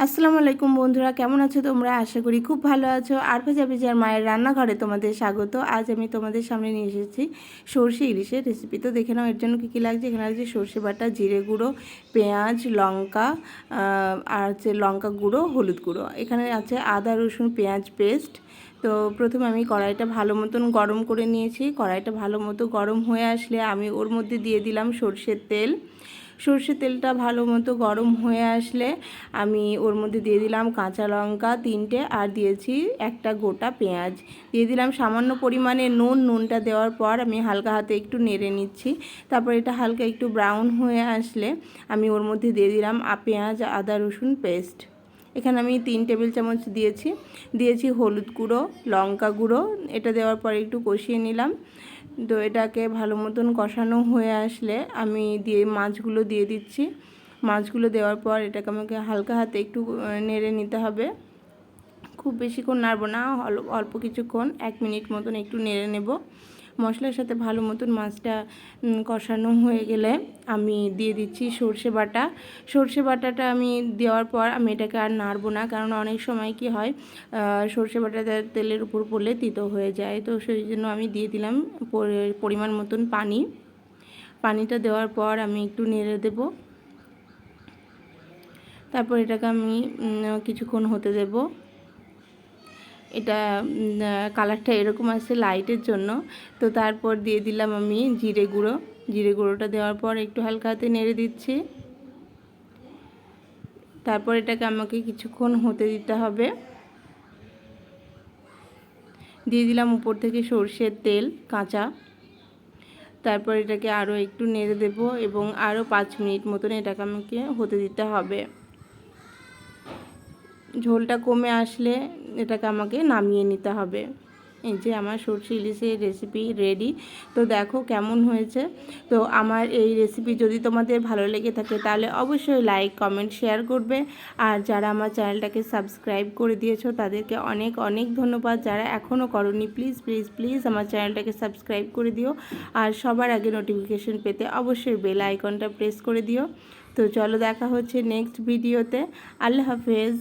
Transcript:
আসসালামু আলাইকুম বন্ধুরা, কেমন আছো তোমরা? আশা করি খুব ভালো আছো। আর ভেজার মায়ের রান্নাঘরে তোমাদের স্বাগত। আজ আমি তোমাদের সামনে নিয়ে এসেছি সর্ষে ইলিশের রেসিপি। তো দেখে নাও এর জন্য কী কী লাগছে। এখানে লাগছে সর্ষে বাটা, জিরে গুঁড়ো, পেঁয়াজ, লঙ্কা, আর হচ্ছে লঙ্কা গুঁড়ো, হলুদ গুঁড়ো। এখানে আছে আদা রসুন পেঁয়াজ পেস্ট। তো প্রথমে আমি কড়াইটা ভালো মতন গরম করে নিয়েছি। কড়াইটা ভালো মতো গরম হয়ে আসলে আমি ওর মধ্যে দিয়ে দিলাম সর্ষের তেল। সর্ষের তেলটা ভালো মতো গরম হয়ে আসলে আমি ওর মধ্যে দিয়ে দিলাম কাঁচা লঙ্কা 3টে, আর দিয়েছি একটা গোটা পেঁয়াজ। দিয়ে দিলাম সামান্য পরিমাণে নুনটা দেওয়ার পর আমি হালকা হাতে একটু নেড়ে নিচ্ছি। তারপর এটা হালকা একটু ব্রাউন হয়ে আসলে আমি ওর মধ্যে দিয়ে দিলাম পেঁয়াজ আদা রসুন পেস্ট। এখানে আমি 3 টেবিল চামচ দিয়েছি হলুদ গুঁড়ো, লঙ্কা গুঁড়ো। এটা দেওয়ার পর একটু কষিয়ে নিলাম। তো এটাকে ভালো মতন কষানো হয়ে আসলে আমি মাছগুলো দিয়ে দিচ্ছি। মাছগুলো দেওয়ার পর এটাকে আমাকে হালকা হাতে একটু নেড়ে নিতে হবে। খুব বেশিক্ষণ নাড়বো না, অল্প কিছুক্ষণ 1 মিনিট মতন একটু নেড়ে নেব। মশলার সাথে ভালো মতন মাছটা কষানো হয়ে গেলে আমি দিয়ে দিচ্ছি সর্ষে বাটাটা আমি দেওয়ার পর আমি এটাকে আর নাড়বো না, কারণ অনেক সময় কি হয় সর্ষে বাটাটা তেলের উপর পড়লে তিতো হয়ে যায়। তো সেই জন্য আমি দিয়ে দিলাম পরিমাণ মতন পানিটা দেওয়ার পর আমি একটু নেড়ে দেব। তারপর এটাকে আমি কিছুক্ষণ হতে দেব। এটা কালারটা এরকম আসছে লাইটের জন্য। তো তারপর দিয়ে দিলাম আমি জিরে গুঁড়োটা দেওয়ার পর একটু হালকা হাতে নেড়ে দিচ্ছি। তারপর এটাকে আমাকে কিছুক্ষণ হতে দিতে হবে। দিয়ে দিলাম উপর থেকে সর্ষের তেল কাঁচা। তারপর এটাকে আরও একটু নেড়ে দেব এবং আরও 5 মিনিট মতন এটাকে আমাকে হতে দিতে হবে। ঝোলটা কমে আসলে এটাকে আমাকে নামিয়ে নিতে হবে। এই যে আমার সর্ষে ইলিশের রেসিপি রেডি। তো দেখো কেমন হয়েছে। তো আমার এই রেসিপি যদি তোমাদের ভালো লেগে থাকে তাহলে অবশ্যই লাইক কমেন্ট শেয়ার করবে। আর যারা আমার চ্যানেলটাকে সাবস্ক্রাইব করে দিয়েছো তাদেরকে অনেক অনেক ধন্যবাদ। যারা এখনও করোনি প্লিজ প্লিজ প্লিজ আমার চ্যানেলটাকে সাবস্ক্রাইব করে দিও। আর সবার আগে নোটিফিকেশন পেতে অবশ্যই বেল আইকনটা প্রেস করে দিও। তো চলো দেখা হচ্ছে নেক্সট ভিডিওতে। আল্লাহ হাফেজ।